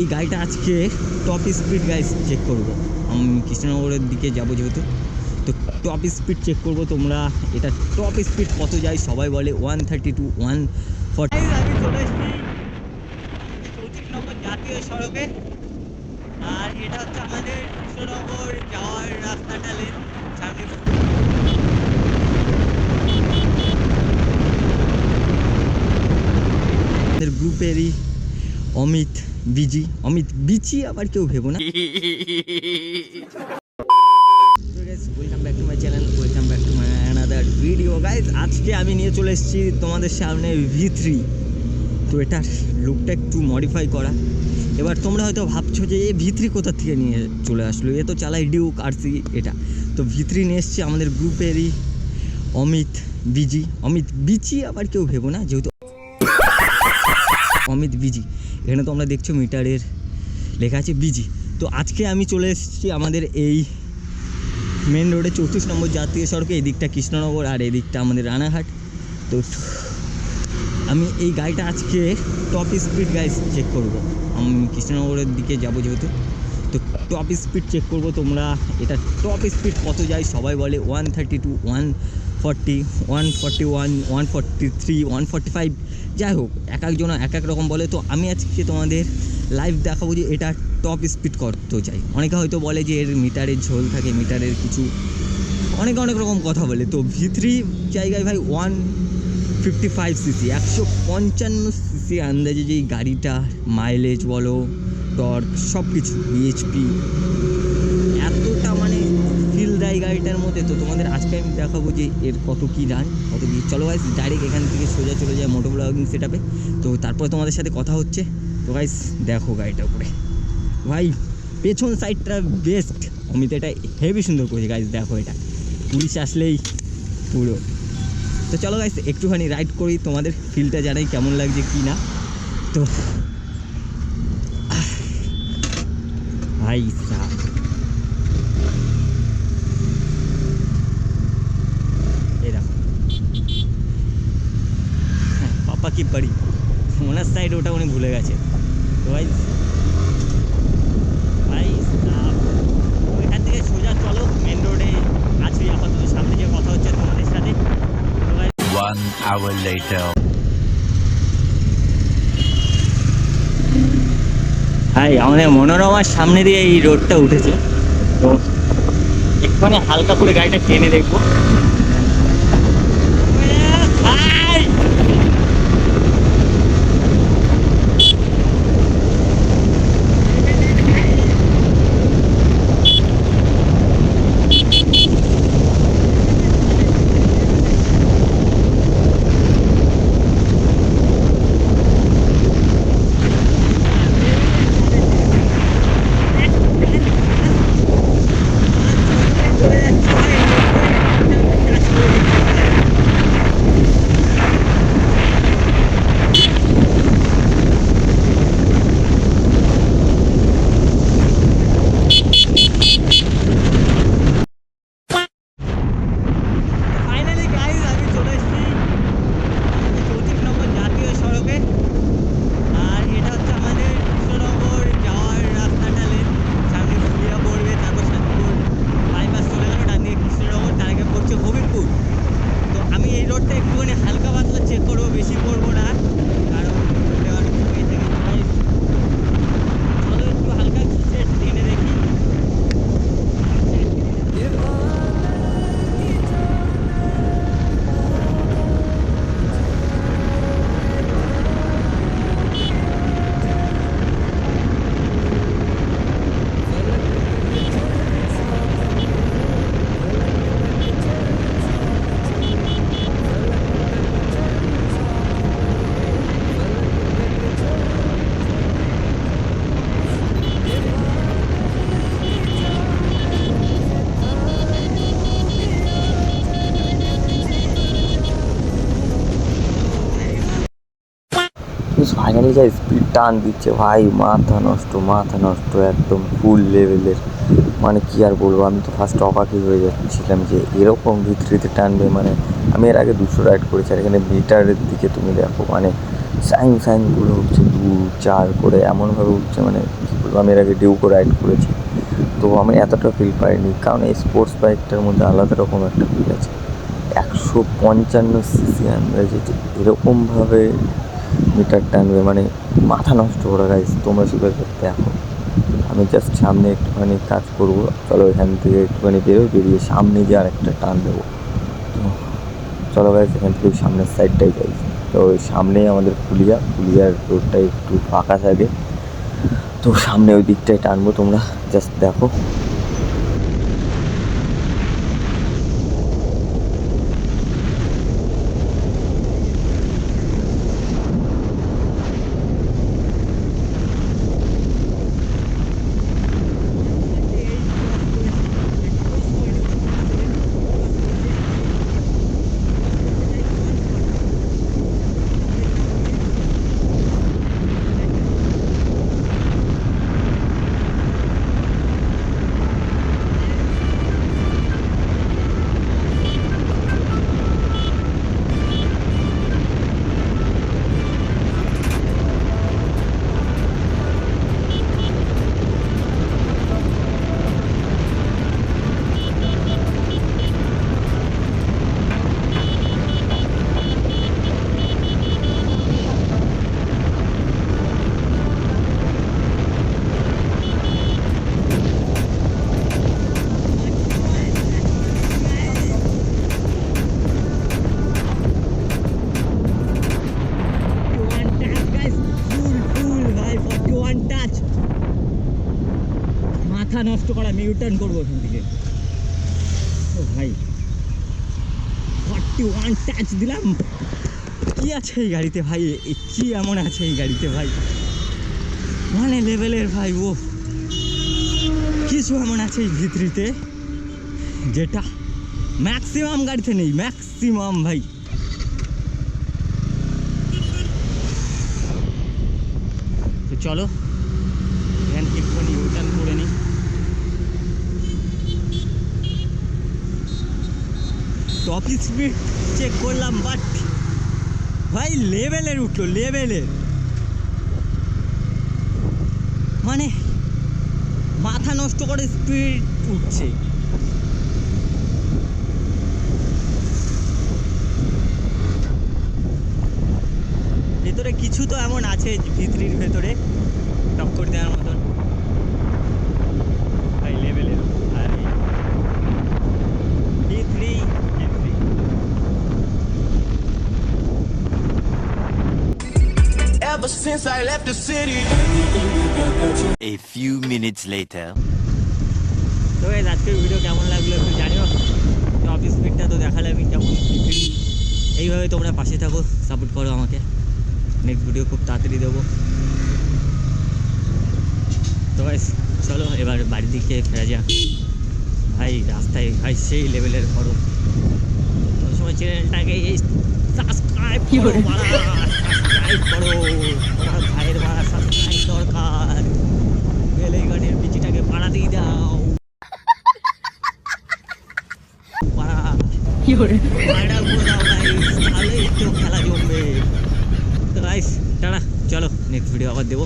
এই গাড়িটা আজকে টপ স্পিড গাইস চেক করব। আমি কৃষ্ণনগরের দিকে যাবো যেহেতু, তো টপ স্পিড চেক করব। তোমরা এটা টপ স্পিড কত যায় সবাই বলে 130 to 140। আমি চলে এসেছি 34 নম্বর জাতীয় সড়কে, আর এটা হচ্ছে আমাদের কৃষ্ণনগর যাওয়ার রাস্তাটা লেন। সামনে গ্রুপেরই অমিত বিজি, অমিত বিচি আবার কেউ ভেবো না। Welcome back to my channel, welcome back to my another video guys. আজকে আমি নিয়ে চলে এসেছি তোমাদের সামনে V3। তো এটার লুকটা একটু মডিফাই করা। এবার তোমরা হয়তো ভাবছো যে এই V3 কোথা থেকে নিয়ে চলে আসলো, এ তো চালাই ডিউক আরসি। এটা তো V3 নিয়ে এসেছি আমাদের গ্রুপেরই অমিত বিজি, অমিত বিচি আবার কেউ ভেবো না, যেহেতু অমিত বিজি। এখানে তোমরা দেখছো মিটারের লেখা আছে বিজি। তো আজকে আমি চলে এসেছি আমাদের এই মেন রোডে 34 নম্বর জাতীয় সড়কে, এদিকটা কৃষ্ণনগর আর এদিকটা আমাদের রানাঘাট। তো আমি এই গাড়িটা আজকে টপ স্পিড গাইস চেক করব। আমি কৃষ্ণনগরের দিকে যাব যেহেতু, তো টপ স্পিড চেক করব। তোমরা এটা টপ স্পিড কত যায় সবাই বলে 130 to 140, 141, 143, 145, যাই হোক এক একজন এক এক রকম বলে। তো আমি আজকে তোমাদের লাইভ দেখাবো যে এটা টপ স্পিড কত যায়। অনেকে হয়তো বলে যে এর মিটারের ঝোল থাকে, মিটারের কিছু অনেক রকম কথা বলে। তো V3 জায়গায় ভাই 155 সিসি, 155 সিসি আন্দাজে যেই গাড়িটা, মাইলেজ বলো, টর্ক সব কিছু, বিএইচপি এতটা মানে ফিল দেয় গাড়িটার মধ্যে। তো তোমাদের আজকে আমি দেখাবো যে এর কত কী রান, কত কী। চলো গাইস ডাইরেক্ট এখান থেকে সোজা চলে যায় মোটো ব্লগিং সেটআপে। তো তারপরে তোমাদের সাথে কথা হচ্ছে। তো গাইস দেখো গাড়িটা উপরে ভাই, পেছন সাইডটা বেস্ট। অমিত এটা হেভি সুন্দর করেছে গাইস, দেখো এটা পুলিশ আসলেই পুরো। তো চলো গাইস একটুখানি রাইড করি, তোমাদের ফিলটা জানাই কেমন লাগছে কি না। তো ভাই সাহ, এই দেখো পাপা কি বাড়ি, ওনার সাইড ওটা উনি ভুলে গেছে। তো ভাই ভাই ওইখান থেকে সোজা চলো মেন রোডে আছি আপাতত, সামনে যে কথা হচ্ছে তোমাদের সাথে। তো ভাই 1 hour later. হাই, আমাদের মনোরমার সামনে দিয়ে এই রোডটা উঠেছে। তো একটুখানি হালকা করে গাড়িটা টেনে দেখবো। হাই ফাইনালি গাইস আমি চলে এসেছি 34 নম্বর জাতীয় সড়কে, আর এটা হচ্ছে আমাদের কৃষ্ণনগর যাওয়ার রাস্তাটা লেন। সামনে ফুলিয়া পড়বে, তারপর শান্তিপুর বাইপাস চলে গেল, ডান দিকে কৃষ্ণনগর, তার আগে পড়ছে হবিবপুর। তো আমি এই রোডটা একটুখানি হালকা পাতলা চেক করবো, বেশি করবো না, কারণ রোডে অনেক সময় থেকে গাইস। চলো একটু হালকা সেট টেনে দেখি। ফাইনালি যা স্পিড টান দিচ্ছে ভাই, মাথা নষ্ট একদম ফুল লেভেলের। মানে কি আর বলবো, আমি তো ফার্স্ট অবাকই হয়ে যাচ্ছিলাম যে এরকম V3-তে টানবে। মানে আমি এর আগে 200 রাইড করেছি, আর এখানে মিটারের দিকে তুমি দেখো, মানে সাইন সাইন করে উঠছে 2-4 করে এমনভাবে উঠছে, মানে কী বলবো, আমি এর আগে ডিউকো রাইড করেছি তো আমি এতটা ফিল পাইনি, কারণ এই স্পোর্টস বাইকটার মধ্যে আলাদা রকম একটা ফিল আছে। 155cc আন্দাজে যে এরকমভাবে মিটার টানবে, মানে মাথা নষ্ট করা গাইস। তোমরা শুধু দেখো, আমি জাস্ট সামনে একটুখানি কাজ করবো, চলো এখান থেকে একটুখানি বেরিয়ে সামনে যে আরেকটা টান দেবো। তো চলো গাইস, এখান থেকে সামনের সাইডটাই যাই। তো ওই সামনেই আমাদের পুলিয়ার রোডটা একটু ফাঁকা থাকে, তো সামনে ওই দিকটাই টানবো, তোমরা জাস্ট দেখো। মাথা নষ্ট করা, আমি ইউটার্ন করবো ওখান থেকে। ও ভাই 41 টাচ দিলাম। কি আছে এই গাড়িতে ভাই, কি এমন আছে এই গাড়িতে ভাই, মানে লেভেলের ভাই। ও কিছু এমন আছে এই ভিতরিতে যেটা ম্যাক্সিমাম গাড়িতে নেই, ম্যাক্সিমাম ভাই। তো চলো এখান থেকে একটুখানি ইউটার্ন করে নিই। টপ স্পিড চেক করলাম, বাট ভাই লেভেলের উঠলো, লেভেলের, মানে মাথা নষ্ট করে স্পিড উঠছে। ভেতরে কিছু তো এমন আছে ভিতরির ভেতরে টক্কর দেওয়ার মতন ভাই, লেভেলের। আর ভিতরি Ever since I left the city. A few minutes later. তো গাইস, আজকের ভিডিও কেমন লাগলো একটু জানিও। টপ স্পিডটা তো দেখালে আমি কেমন, এইভাবে তোমরা পাশে থাকো, সাপোর্ট করো আমাকে। নেক্সট ভিডিও খুব তাড়াতাড়ি দেবো। তো গাইস চলো এবার বাড়ির দিকে ফেরা যাক। ভাই রাস্তায় ভাই সেই লেভেলের খরচ। ওই সময় চ্যানেলটাকে সাবস্ক্রাইব করো, সাবস্ক্রাইব করো, তোমার ভাইয়ের বাড়া সাবস্ক্রাইব দরকার। বেল আইকনের বিচিটাকে বাড়াতেই দাও, তাহলেই তো খেলা জমবে। তো গাইস টাটা, চলো নেক্সট ভিডিও আবার দেবো।